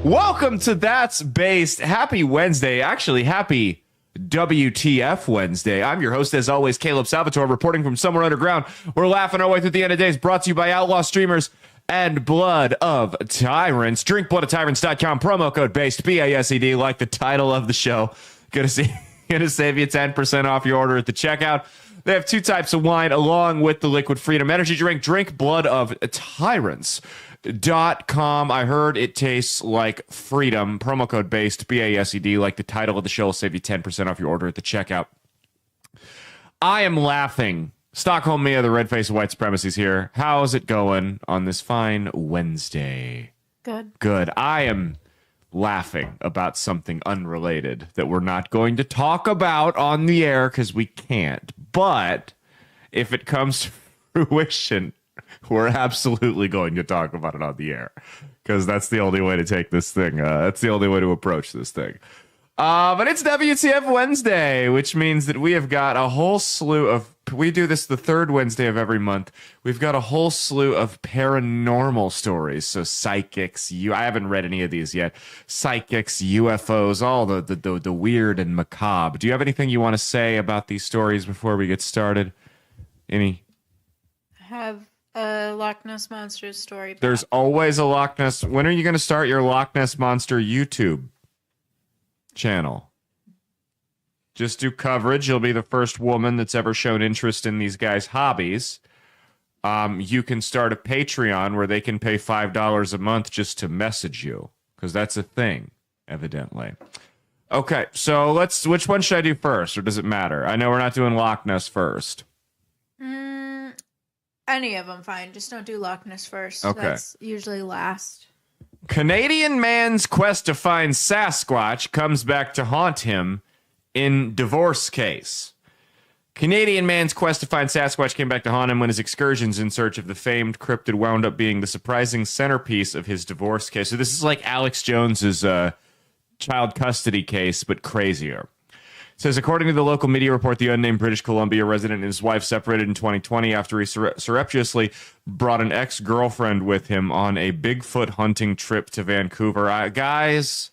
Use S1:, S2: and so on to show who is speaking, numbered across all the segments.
S1: Welcome to That's Based. Happy Wednesday. Actually, happy WTF Wednesday. I'm your host, as always, Caleb Salvatore, reporting from somewhere underground. We're laughing our way through the end of days, brought to you by Outlaw Streamers and Blood of Tyrants. DrinkBloodOfTyrants.com, promo code BASED, B-A-S-E-D, like the title of the show. Gonna save you 10% off your order at the checkout. They have two types of wine along with the Liquid Freedom energy drink. DrinkBloodOfTyrants.com. I heard it tastes like freedom. Promo code BASED, B-A-S-E-D, like the title of the show, will save you 10% off your order at the checkout. I am laughing. Stockholm Mia, the red face of white supremacy's here. How's it going on this fine Wednesday? Good. I am laughing about something unrelated that we're not going to talk about on the air because we can't. But if it comes to fruition, we're absolutely going to talk about it on the air because that's the only way to take this thing. That's the only way to approach this thing. But it's WTF Wednesday, which means that we have got a whole slew of... We do this the third Wednesday of every month. We've got a whole slew of paranormal stories. So psychics, I haven't read any of these yet. Psychics, UFOs, all the weird and macabre. Do you have anything you want to say about these stories before we get started? Any?
S2: I have a Loch Ness Monster story.
S1: There's always a Loch Ness. When are you going to start your Loch Ness Monster YouTube channel? Just do coverage. You'll be the first woman that's ever shown interest in these guys' hobbies. You can start a Patreon where they can pay $5 a month just to message you, because that's a thing, evidently. Okay, so which one should I do first, or does it matter? I know we're not doing Loch Ness first.
S2: Any of them, fine. Just don't do Loch Ness first.
S1: Okay.
S2: That's usually last.
S1: Canadian man's quest to find Sasquatch comes back to haunt him in divorce case. Canadian man's quest to find Sasquatch came back to haunt him when his excursions in search of the famed cryptid wound up being the surprising centerpiece of his divorce case. So this is like Alex Jones's child custody case, but crazier. It says, according to the local media report, the unnamed British Columbia resident and his wife separated in 2020 after he surreptitiously brought an ex-girlfriend with him on a Bigfoot hunting trip to Vancouver. Guys,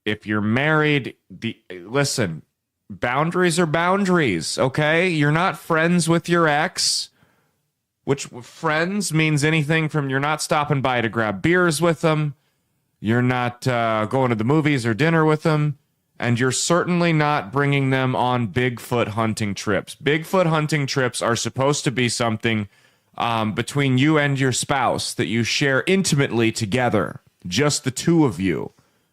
S1: if you're married, listen, boundaries are boundaries, okay? You're not friends with your ex, which friends means anything from you're not stopping by to grab beers with them, you're not going to the movies or dinner with them, and you're certainly not bringing them on Bigfoot hunting trips. Bigfoot hunting trips are supposed to be something between you and your spouse that you share intimately together, just the two of you,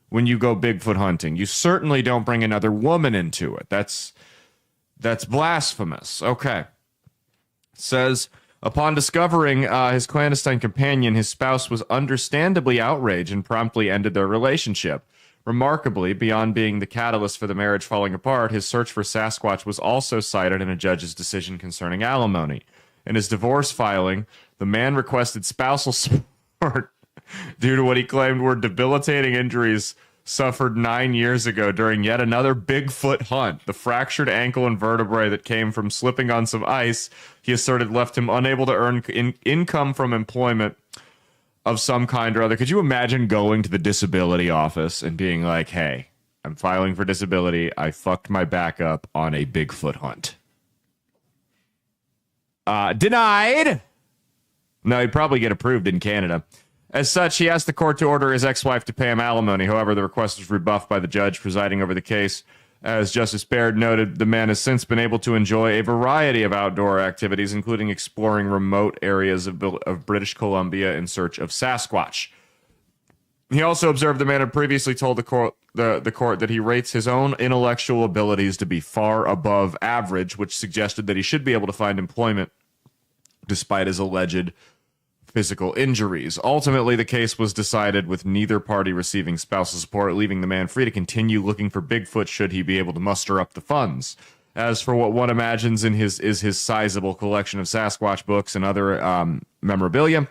S1: when you go Bigfoot hunting. You certainly don't bring another woman into it. That's blasphemous. Okay. It says, upon discovering his clandestine companion, his spouse was understandably outraged and promptly ended their relationship. Remarkably, beyond being the catalyst for the marriage falling apart, his search for Sasquatch was also cited in a judge's decision concerning alimony. In his divorce filing, the man requested spousal support due to what he claimed were debilitating injuries suffered 9 years ago during yet another Bigfoot hunt. The fractured ankle and vertebrae that came from slipping on some ice, he asserted, left him unable to earn income from employment of some kind or other. Could you imagine going to the disability office and being like, hey, I'm filing for disability. I fucked my back up on a Bigfoot hunt. Denied. No, he'd probably get approved in Canada. As such, he asked the court to order his ex-wife to pay him alimony. However, the request was rebuffed by the judge presiding over the case. As Justice Baird noted, the man has since been able to enjoy a variety of outdoor activities, including exploring remote areas of British Columbia in search of Sasquatch. He also observed the man had previously told the court that he rates his own intellectual abilities to be far above average, which suggested that he should be able to find employment despite his alleged physical injuries. Ultimately, the case was decided with neither party receiving spousal support, leaving the man free to continue looking for Bigfoot should he be able to muster up the funds. As for what one imagines is his sizable collection of Sasquatch books and other memorabilia,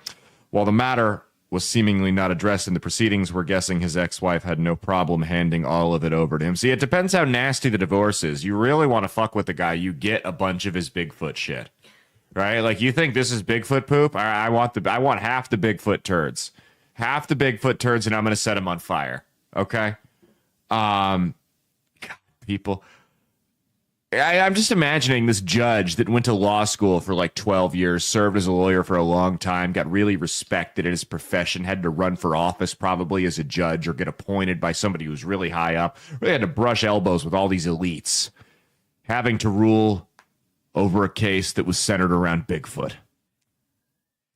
S1: while the matter was seemingly not addressed in the proceedings, we're guessing his ex-wife had no problem handing all of it over to him. See, it depends how nasty the divorce is. You really want to fuck with the guy, you get a bunch of his Bigfoot shit. Right? Like, you think this is Bigfoot poop? I want half the Bigfoot turds. half the Bigfoot turds, and I'm going to set them on fire. Okay? God, people. I'm just imagining this judge that went to law school for like 12 years, served as a lawyer for a long time, got really respected in his profession, had to run for office probably as a judge or get appointed by somebody who's really high up. Really had to brush elbows with all these elites, having to rule over a case that was centered around Bigfoot.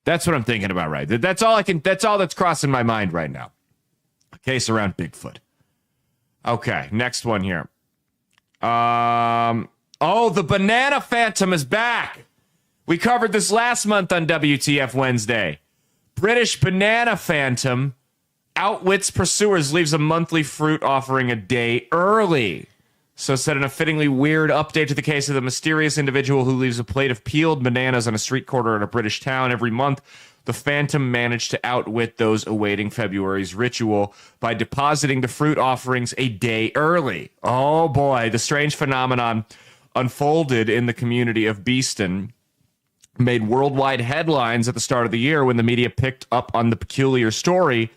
S1: That's what I'm thinking about, right? That's all that's crossing my mind right now. A case around Bigfoot. Okay, next one here. The Banana Fantom is back. We covered this last month on WTF Wednesday. British Banana Fantom outwits pursuers, leaves a monthly fruit offering a day early. So said in a fittingly weird update to the case of the mysterious individual who leaves a plate of peeled bananas on a street corner in a British town every month, the Phantom managed to outwit those awaiting February's ritual by depositing the fruit offerings a day early. Oh boy, the strange phenomenon unfolded in the community of Beeston made worldwide headlines at the start of the year when the media picked up on the peculiar story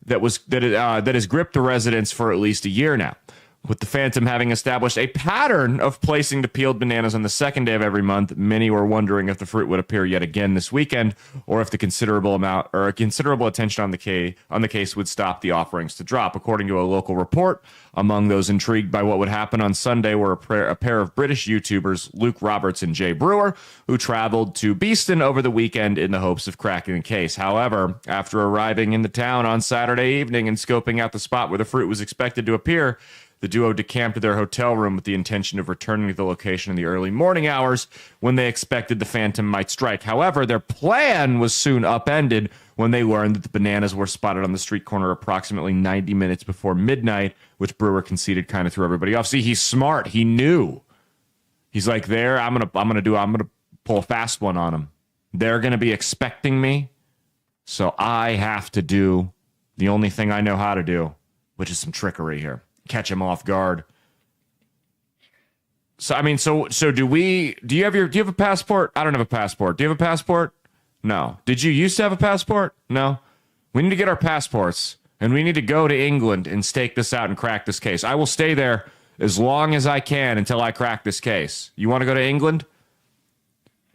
S1: that has gripped the residents for at least a year now. With the Phantom having established a pattern of placing the peeled bananas on the second day of every month, many were wondering if the fruit would appear yet again this weekend, or if the considerable attention on the case would stop the offerings to drop. According to a local report, among those intrigued by what would happen on Sunday were a pair of British YouTubers, Luke Roberts and Jay Brewer, who traveled to Beeston over the weekend in the hopes of cracking the case. However, after arriving in the town on Saturday evening and scoping out the spot where the fruit was expected to appear, the duo decamped to their hotel room with the intention of returning to the location in the early morning hours when they expected the Phantom might strike. However, their plan was soon upended when they learned that the bananas were spotted on the street corner approximately 90 minutes before midnight, which Brewer conceded kind of threw everybody off. See, he's smart. He knew. He's like, I'm gonna pull a fast one on them. They're gonna be expecting me, so I have to do the only thing I know how to do, which is some trickery here. Catch him off guard. So I mean, so do you have a passport? I don't have a passport. Do you have a passport? No. Did you used to have a passport? No. We need to get our passports and we need to go to England and stake this out and crack this case. I will stay there as long as I can until I crack this case. You want to go to England?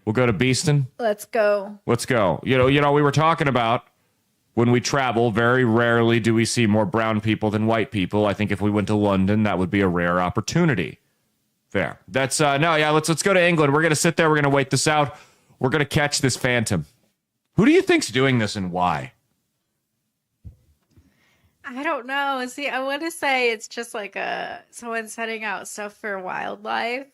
S1: We'll go to Beeston.
S2: Let's go.
S1: Let's go. You know, we were talking about when we travel, very rarely do we see more brown people than white people. I think if we went to London, that would be a rare opportunity. There. Let's go to England. We're going to sit there. We're going to wait this out. We're going to catch this Phantom. Who do you think's doing this and why?
S2: I don't know. See, I want to say it's just like someone setting out stuff for wildlife.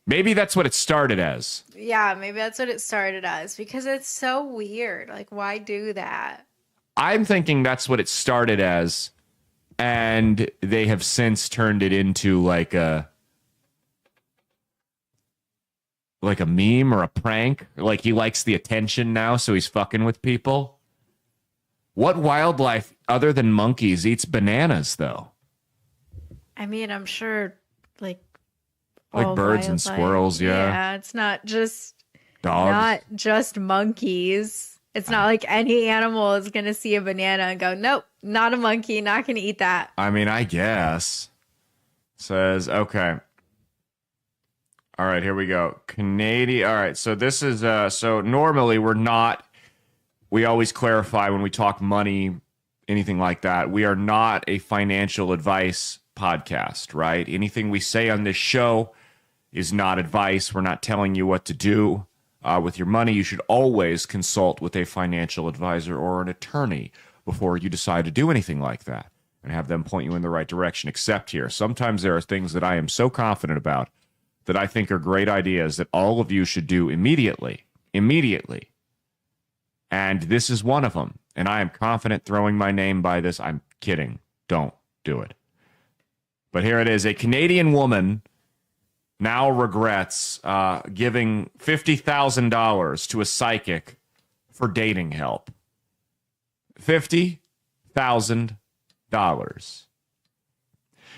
S1: Maybe that's what it started as.
S2: Yeah, maybe that's what it started as because it's so weird. Like, why do that?
S1: I'm thinking that's what it started as, and they have since turned it into like a meme or a prank. Like he likes the attention now, so he's fucking with people. What wildlife other than monkeys eats bananas, though?
S2: I mean, I'm sure like
S1: birds and squirrels, yeah.
S2: Yeah, it's not just
S1: dogs.
S2: Not just monkeys. It's not like any animal is going to see a banana and go, nope, not a monkey, not going to eat that.
S1: I mean, I guess. Says, okay. All right, here we go. Canadian. All right, so this is, so normally we always clarify when we talk money, anything like that. We are not a financial advice podcast, right? Anything we say on this show is not advice. We're not telling you what to do. With your money, you should always consult with a financial advisor or an attorney before you decide to do anything like that and have them point you in the right direction. Except here, sometimes there are things that I am so confident about that I think are great ideas that all of you should do immediately. And this is one of them. And I am confident throwing my name by this. I'm kidding. Don't do it. But here it is. A Canadian woman now regrets giving $50,000 to a psychic for dating help. $50,000.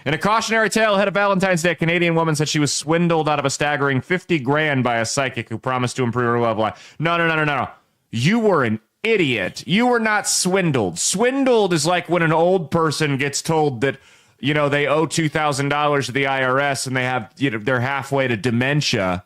S1: In a cautionary tale ahead of Valentine's Day, a Canadian woman said she was swindled out of a staggering $50,000 by a psychic who promised to improve her love life. No. You were an idiot. You were not swindled. Swindled is like when an old person gets told that, they owe $2,000 to the IRS and they have, they're halfway to dementia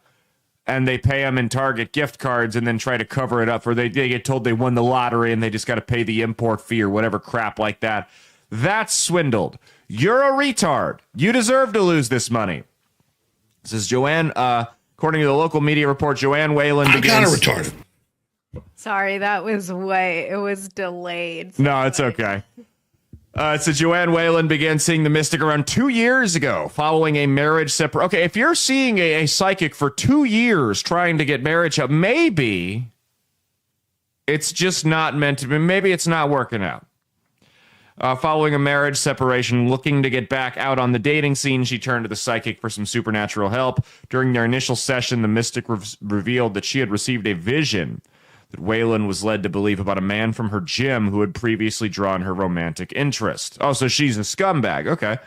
S1: and they pay them in Target gift cards and then try to cover it up, or they get told they won the lottery and they just got to pay the import fee or whatever crap like that. That's swindled. You're a retard. You deserve to lose this money. This is Joanne. According to the local media report, Joanne Whalen begins...
S3: I'm kind of retarded.
S2: Sorry, it was delayed. So
S1: no, it's okay. So Joanne Whalen began seeing the mystic around 2 years ago following a marriage separation. Okay, if you're seeing a psychic for 2 years trying to get marriage up, maybe it's just not meant to be. Maybe it's not working out. Following a marriage separation, looking to get back out on the dating scene, she turned to the psychic for some supernatural help. During their initial session, the mystic revealed that she had received a vision that Whalen was led to believe about a man from her gym who had previously drawn her romantic interest. Oh, so she's a scumbag. Okay.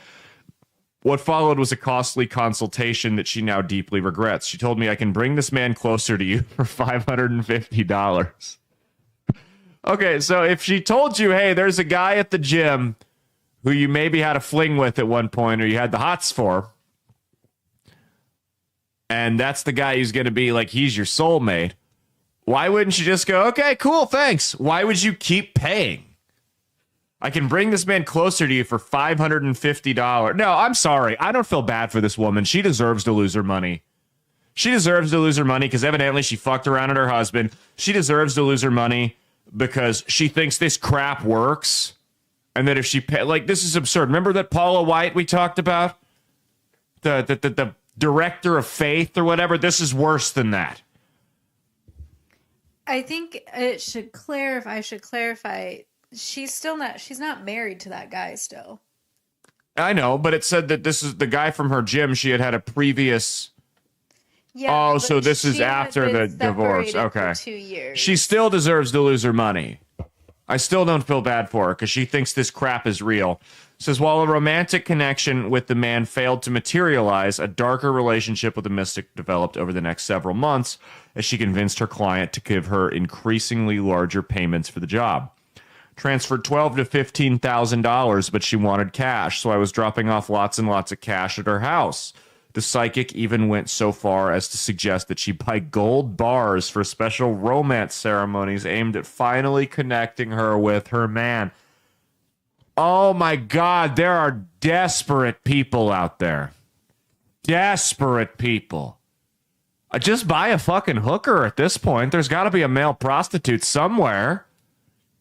S1: What followed was a costly consultation that she now deeply regrets. She told me, I can bring this man closer to you for $550. Okay, so if she told you, hey, there's a guy at the gym who you maybe had a fling with at one point or you had the hots for, and that's the guy who's going to be like, he's your soulmate, why wouldn't you just go, okay, cool, thanks? Why would you keep paying? I can bring this man closer to you for $550. No, I'm sorry. I don't feel bad for this woman. She deserves to lose her money. She deserves to lose her money because evidently she fucked around at her husband. She deserves to lose her money because she thinks this crap works. And that if she pay, like, this is absurd. Remember that Paula White we talked about? The director of faith or whatever? This is worse than that.
S2: I think I should clarify. She's not married to that guy still.
S1: I know, but it said that this is the guy from her gym. She had a previous.
S2: Yeah.
S1: Oh, so this is after the divorce. Okay.
S2: 2 years.
S1: She still deserves to lose her money. I still don't feel bad for her because she thinks this crap is real. Says, while a romantic connection with the man failed to materialize, a darker relationship with the mystic developed over the next several months as she convinced her client to give her increasingly larger payments for the job. Transferred $12,000 to $15,000, but she wanted cash, so I was dropping off lots and lots of cash at her house. The psychic even went so far as to suggest that she buy gold bars for special romance ceremonies aimed at finally connecting her with her man. Oh my God, there are desperate people out there. Desperate people. Just buy a fucking hooker at this point. There's got to be a male prostitute somewhere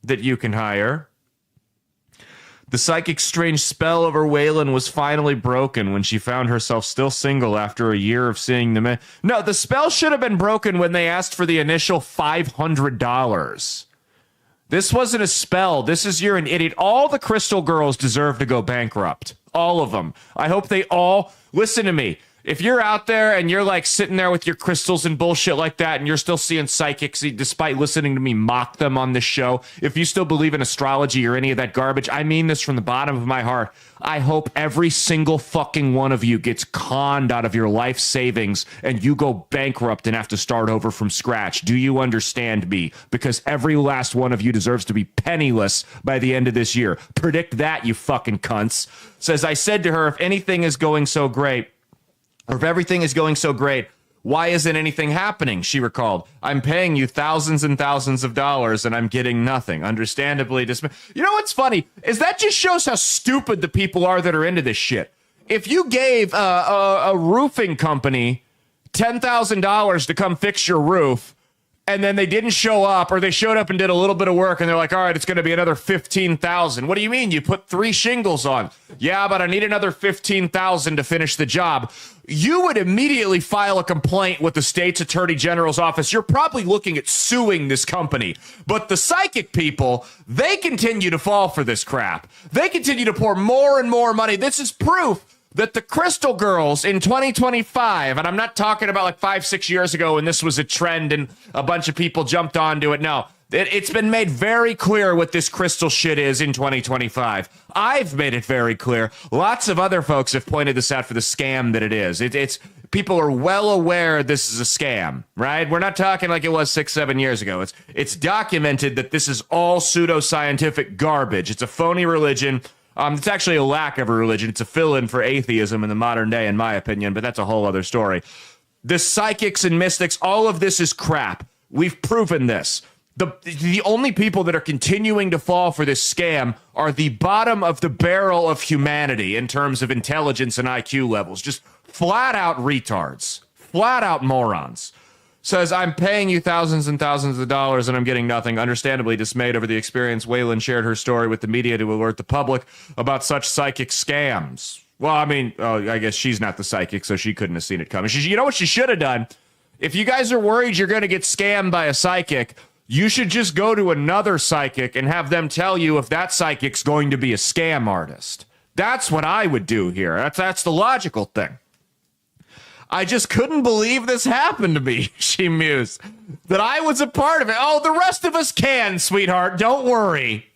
S1: that you can hire. The psychic's strange spell over Whalen was finally broken when she found herself still single after a year of seeing the man. No, the spell should have been broken when they asked for the initial $500. This wasn't a spell. This is, you're an idiot. All the crystal girls deserve to go bankrupt. All of them. I hope they all listen to me. If you're out there and you're like sitting there with your crystals and bullshit like that and you're still seeing psychics despite listening to me mock them on this show, if you still believe in astrology or any of that garbage, I mean this from the bottom of my heart. I hope every single fucking one of you gets conned out of your life savings and you go bankrupt and have to start over from scratch. Do you understand me? Because every last one of you deserves to be penniless by the end of this year. Predict that, you fucking cunts. Says, I said to her, if anything is going so great, or if everything is going so great, why isn't anything happening? She recalled. I'm paying you thousands and thousands of dollars and I'm getting nothing. Understandably dismissed. You know what's funny is that just shows how stupid the people are that are into this shit. If you gave a roofing company $10,000 to come fix your roof, and then they didn't show up, or they showed up and did a little bit of work, and they're like, all right, it's going to be another $15,000. What do you mean? You put 3 shingles on. Yeah, but I need another $15,000 to finish the job. You would immediately file a complaint with the state's attorney general's office. You're probably looking at suing this company. But the psychic people, they continue to fall for this crap. They continue to pour more and more money. This is proof that the crystal girls in 2025, and I'm not talking about like 5-6 years ago when this was a trend and a bunch of people jumped onto it. No, it's been made very clear what this crystal shit is in 2025. I've made it very clear. Lots of other folks have pointed this out for the scam that it is. It's people are well aware this is a scam, right? We're not talking like it was 6-7 years ago. It's documented that this is all pseudoscientific garbage. It's a phony religion. It's actually a lack of a religion. It's a fill-in for atheism in the modern day, in my opinion, but that's a whole other story. The psychics and mystics, all of this is crap. We've proven this. The only people that are continuing to fall for this scam are the bottom of the barrel of humanity in terms of intelligence and IQ levels. Just flat out retards, flat out morons. Says, I'm paying you thousands and thousands of dollars and I'm getting nothing. Understandably dismayed over the experience, Waylon shared her story with the media to alert the public about such psychic scams. Well, I mean, I guess she's not the psychic, so she couldn't have seen it coming. You know what she should have done? If you guys are worried you're going to get scammed by a psychic, you should just go to another psychic and have them tell you if that psychic's going to be a scam artist. That's what I would do here. That's the logical thing. I just couldn't believe this happened to me, she mused. That I was a part of it. Oh, the rest of us can, sweetheart. Don't worry.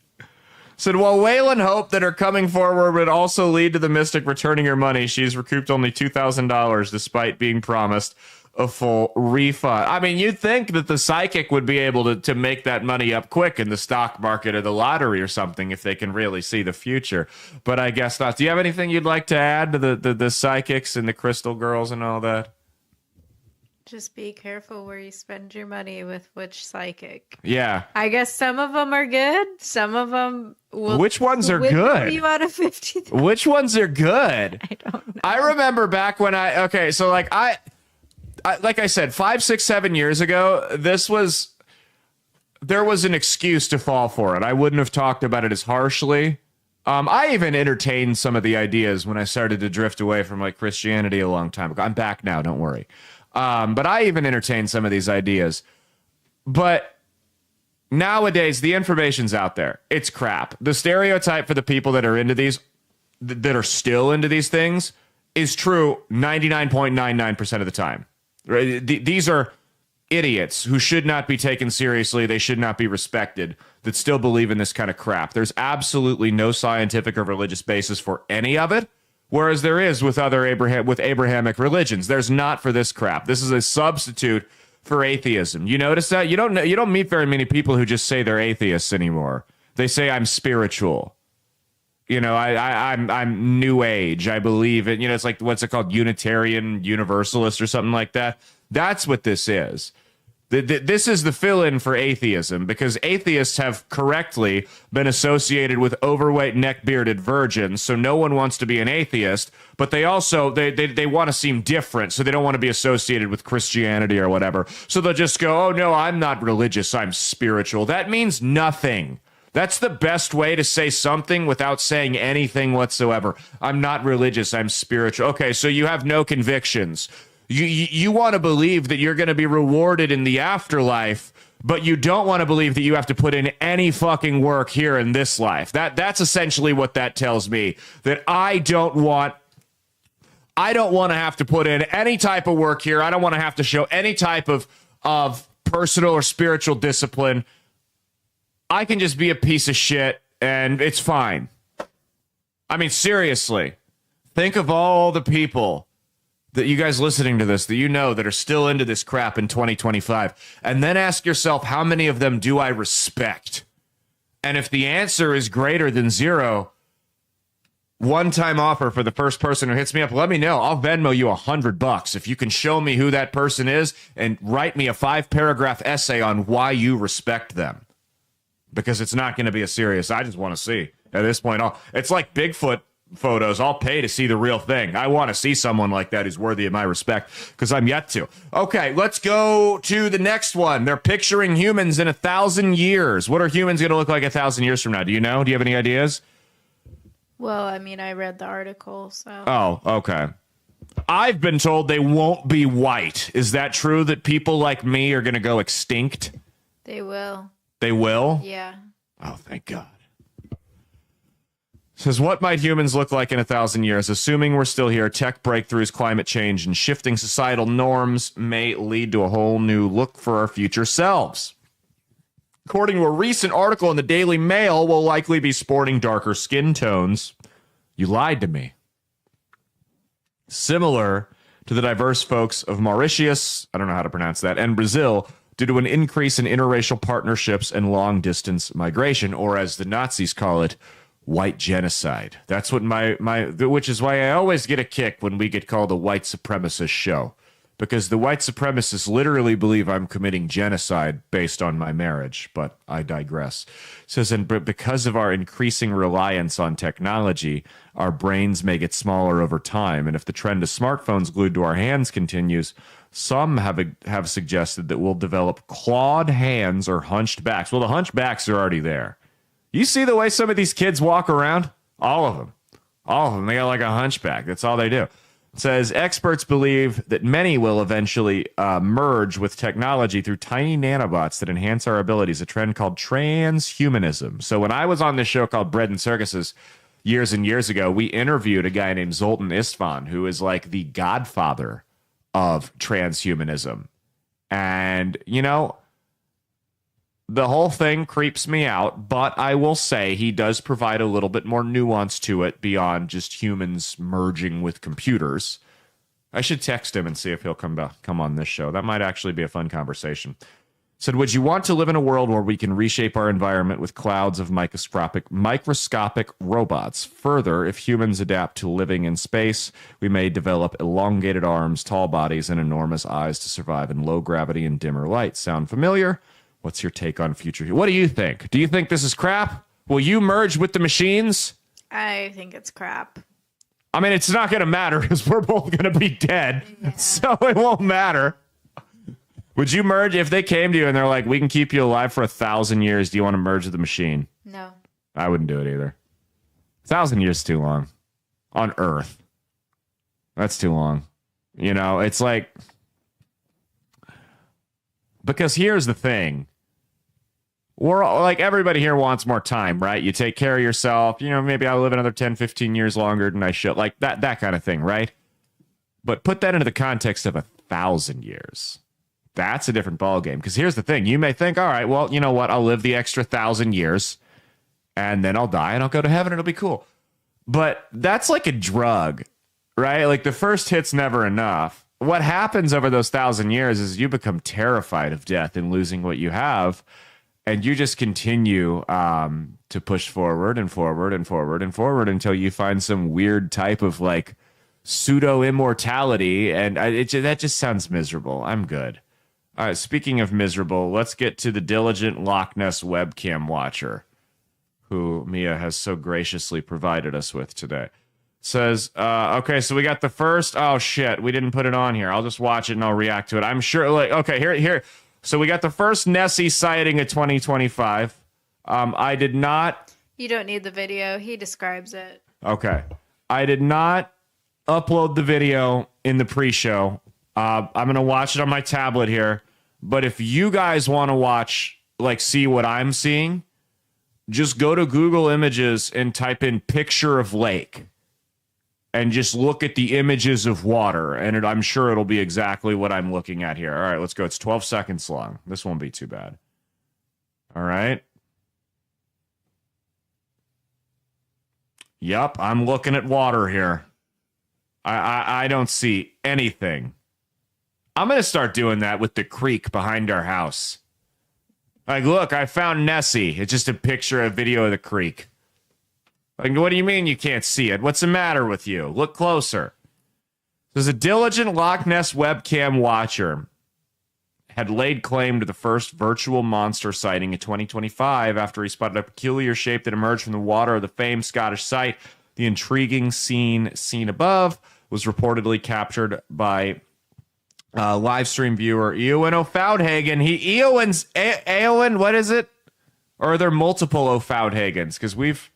S1: Said, while Waylon hoped that her coming forward would also lead to the mystic returning her money, she's recouped only $2,000 despite being promised a full refund. I mean, you'd think that the psychic would be able to make that money up quick in the stock market or the lottery or something if they can really see the future. But I guess not. Do you have anything you'd like to add to the psychics and the crystal girls and all that?
S2: Just be careful where you spend your money with which psychic.
S1: Yeah.
S2: I guess some of them are good. Some of them will.
S1: Which ones are good?
S2: You out of 50.
S1: Which ones are good?
S2: I don't know.
S1: I remember back when so like I like I said, 5, 6, 7 years ago, there was an excuse to fall for it. I wouldn't have talked about it as harshly. I even entertained some of the ideas when I started to drift away from like Christianity a long time ago. I'm back now, don't worry. But I even entertained some of these ideas. But nowadays, the information's out there. It's crap. The stereotype for the people that are into these, that are still into these things, is true 99.99% of the time. Right? These are idiots who should not be taken seriously. They should not be respected, that still believe in this kind of crap. There's absolutely no scientific or religious basis for any of it, whereas there is with other Abrahamic religions. There's not for this crap. This is a substitute for atheism. You notice that? You don't meet very many people who just say they're atheists anymore. They say, I'm spiritual. You know, I'm New Age. I believe it. You know, it's like, what's it called? Unitarian Universalist or something like that. That's what this is. This is the fill-in for atheism, because atheists have correctly been associated with overweight, neck-bearded virgins, so no one wants to be an atheist, but they also, they want to seem different, so they don't want to be associated with Christianity or whatever. So they'll just go, oh, no, I'm not religious, I'm spiritual. That means nothing. That's the best way to say something without saying anything whatsoever. I'm not religious, I'm spiritual. Okay, so you have no convictions. You want to believe that you're going to be rewarded in the afterlife, but you don't want to believe that you have to put in any fucking work here in this life. That's essentially what that tells me. That I don't want to have to put in any type of work here. I don't want to have to show any type of personal or spiritual discipline. I can just be a piece of shit and it's fine. I mean, seriously, think of all the people that you guys listening to this, that you know, that are still into this crap in 2025. And then ask yourself, how many of them do I respect? And if the answer is greater than 0, one-time offer for the first person who hits me up, let me know. I'll Venmo you $100 if you can show me who that person is and write me a 5-paragraph essay on why you respect them. Because it's not going to be a serious, I just want to see. At this point, it's like Bigfoot photos. I'll pay to see the real thing. I want to see someone like that who's worthy of my respect, because I'm yet to. Okay, let's go to the next one. They're picturing humans in 1,000 years. What are humans going to look like 1,000 years from now? Do you know? Do you have any ideas?
S2: Well, I mean, I read the article, so.
S1: Oh, okay. I've been told they won't be white. Is that true, that people like me are going to go extinct?
S2: They will.
S1: They will?
S2: Yeah.
S1: Oh, thank God. Says, what might humans look like in 1,000 years? Assuming we're still here, tech breakthroughs, climate change, and shifting societal norms may lead to a whole new look for our future selves. According to a recent article in the Daily Mail, we'll likely be sporting darker skin tones. You lied to me. Similar to the diverse folks of Mauritius, I don't know how to pronounce that, and Brazil due to an increase in interracial partnerships and long-distance migration, or as the Nazis call it, white genocide. That's what which is why I always get a kick when we get called a white supremacist show, because the white supremacists literally believe I'm committing genocide based on my marriage, but I digress. It says, and because of our increasing reliance on technology, our brains may get smaller over time, and if the trend of smartphones glued to our hands continues, some have suggested that we'll develop clawed hands or hunched backs. Well, the hunchbacks are already there. You see the way some of these kids walk around? All of them. All of them. They got like a hunchback. That's all they do. It says experts believe that many will eventually merge with technology through tiny nanobots that enhance our abilities, a trend called transhumanism. So when I was on this show called Bread and Circuses years and years ago, we interviewed a guy named Zoltan Istvan, who is like the godfather of transhumanism. And, you know, the whole thing creeps me out, but I will say he does provide a little bit more nuance to it beyond just humans merging with computers. I should text him and see if he'll come on this show. That might actually be a fun conversation. Said, would you want to live in a world where we can reshape our environment with clouds of microscopic robots? Further, if humans adapt to living in space, we may develop elongated arms, tall bodies, and enormous eyes to survive in low gravity and dimmer light. Sound familiar? What's your take on future? What do you think? Do you think this is crap? Will you merge with the machines?
S2: I think it's crap.
S1: I mean, it's not going to matter because we're both going to be dead. Yeah. So it won't matter. Would you merge if they came to you and they're like, we can keep you alive for 1,000 years? Do you want to merge with the machine?
S2: No.
S1: I wouldn't do it either. 1,000 years is too long. On Earth. That's too long. You know, it's like... Because here's the thing. We're like, everybody here wants more time, right? You take care of yourself. You know, maybe I'll live another 10, 15 years longer than I should. Like that kind of thing, right? But put that into the context of 1,000 years. That's a different ballgame. Because here's the thing. You may think, all right, well, you know what? I'll live the extra 1,000 years and then I'll die and I'll go to heaven. It'll be cool. But that's like a drug, right? Like the first hit's never enough. What happens over those 1,000 years is you become terrified of death and losing what you have. And you just continue to push forward and forward and forward and forward until you find some weird type of like pseudo immortality. And that just sounds miserable. I'm good. All right, speaking of miserable, let's get to the diligent Loch Ness webcam watcher, who Mia has so graciously provided us with today. Says, okay, so we got the first. Oh, shit, we didn't put it on here. I'll just watch it and I'll react to it. I'm sure, like, okay, here. So we got the first Nessie sighting of 2025. I did not...
S2: You don't need the video. He describes it.
S1: Okay. I did not upload the video in the pre-show. I'm going to watch it on my tablet here. But if you guys want to watch, like, see what I'm seeing, just go to Google Images and type in picture of lake. And just look at the images of water, and I'm sure it'll be exactly what I'm looking at here. All right, let's go. It's 12 seconds long. This won't be too bad. All right. Yep, I'm looking at water here. I don't see anything. I'm going to start doing that with the creek behind our house. Like, look, I found Nessie. It's just a picture, a video of the creek. Like, what do you mean you can't see it? What's the matter with you? Look closer. There's a diligent Loch Ness webcam watcher had laid claim to the first virtual monster sighting in 2025 after he spotted a peculiar shape that emerged from the water of the famed Scottish site. The intriguing scene seen above was reportedly captured by live stream viewer Eowyn O'Fowdhagen. Eowyn, what is it? Or are there multiple O'Fowdhagens? Because we've...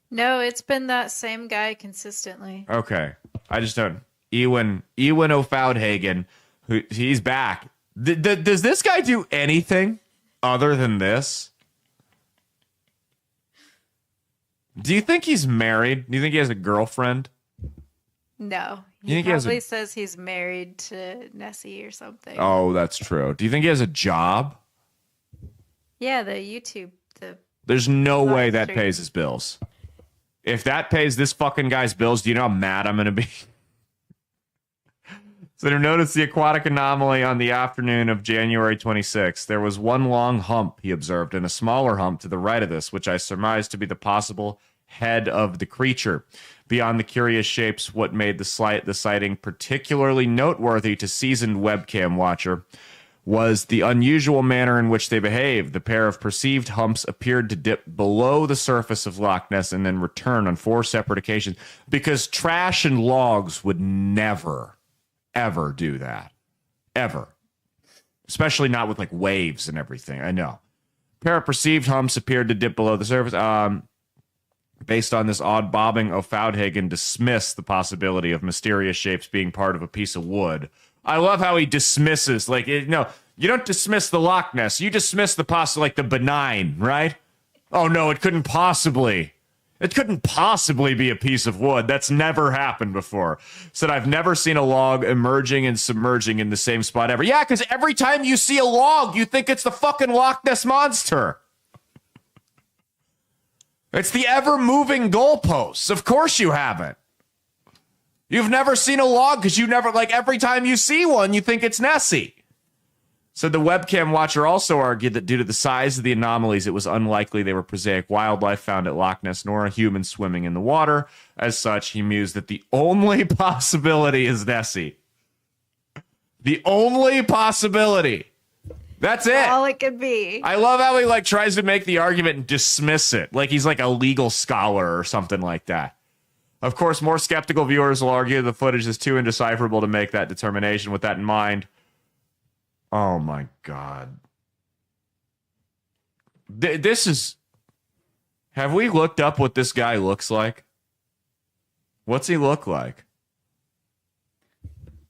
S2: No, it's been that same guy consistently.
S1: Okay. I just don't... Eowyn O'Fowdhagen, he's back. Does this guy do anything other than this? Do you think he's married? Do you think he has a girlfriend?
S2: No. He probably says he's married to Nessie or something.
S1: Oh, that's true. Do you think he has a job?
S2: Yeah, the YouTube.
S1: There's no way that pays his bills. If that pays this fucking guy's bills, do you know how mad I'm going to be? So they noticed the aquatic anomaly on the afternoon of January 26th. There was one long hump, he observed, and a smaller hump to the right of this, which I surmised to be the possible head of the creature. Beyond the curious shapes, what made the sighting particularly noteworthy to seasoned webcam watcher was the unusual manner in which they behaved. The pair of perceived humps appeared to dip below the surface of Loch Ness and then return on 4 separate occasions, because trash and logs would never, ever do that. Ever. Especially not with like waves and everything. I know. A pair of perceived humps appeared to dip below the surface. Based on this odd bobbing, O'Fowdhagen dismissed the possibility of mysterious shapes being part of a piece of wood. I love how he dismisses, like, no, you don't dismiss the Loch Ness. You dismiss the like the benign, right? Oh, no, it couldn't possibly be a piece of wood. That's never happened before. Said, I've never seen a log emerging and submerging in the same spot ever. Yeah, because every time you see a log, you think it's the fucking Loch Ness Monster. It's the ever-moving goalposts. Of course you haven't. You've never seen a log because you never, like, every time you see one, you think it's Nessie. So the webcam watcher also argued that due to the size of the anomalies, it was unlikely they were prosaic wildlife found at Loch Ness, nor a human swimming in the water. As such, he mused that the only possibility is Nessie. The only possibility. That's it.
S2: All it could be.
S1: I love how he like tries to make the argument and dismiss it. Like he's like a legal scholar or something like that. Of course, more skeptical viewers will argue the footage is too indecipherable to make that determination. With that in mind, oh my God. This is... Have we looked up what this guy looks like? What's he look like?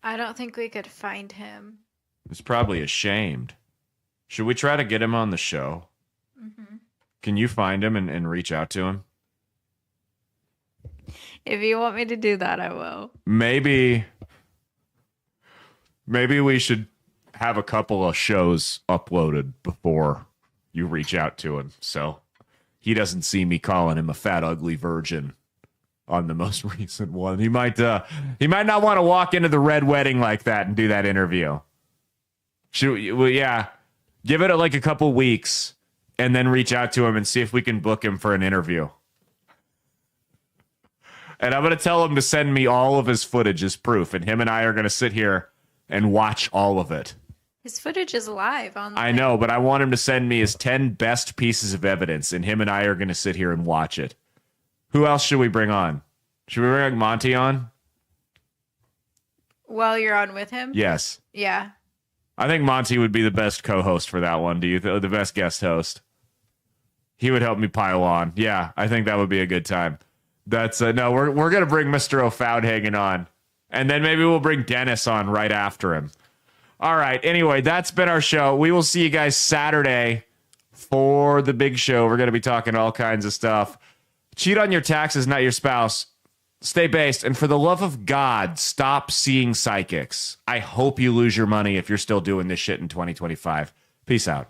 S2: I don't think we could find him.
S1: He's probably ashamed. Should we try to get him on the show?
S2: Mm-hmm.
S1: Can you find him and reach out to him?
S2: If you want me to do that, I will.
S1: Maybe we should have a couple of shows uploaded before you reach out to him, so he doesn't see me calling him a fat, ugly virgin on the most recent one. He might not want to walk into the red wedding like that and do that interview. Yeah, give it like a couple weeks and then reach out to him and see if we can book him for an interview. And I'm going to tell him to send me all of his footage as proof. And him and I are going to sit here and watch all of it.
S2: His footage is live on.
S1: I know, but I want him to send me his 10 best pieces of evidence. And him and I are going to sit here and watch it. Who else should we bring on? Should we bring Monty on?
S2: While you're on with him?
S1: Yes.
S2: Yeah.
S1: I think Monty would be the best co-host for that one. Do you the best guest host? He would help me pile on. Yeah, I think that would be a good time. That's no, we're gonna bring Mr. O'Fowdhagen on, and then maybe we'll bring Dennis on right after him. All right. Anyway, that's been our show. We will see you guys Saturday for the big show. We're gonna be talking all kinds of stuff. Cheat on your taxes, not your spouse. Stay based, and for the love of God, stop seeing psychics. I hope you lose your money if you're still doing this shit in 2025. Peace out.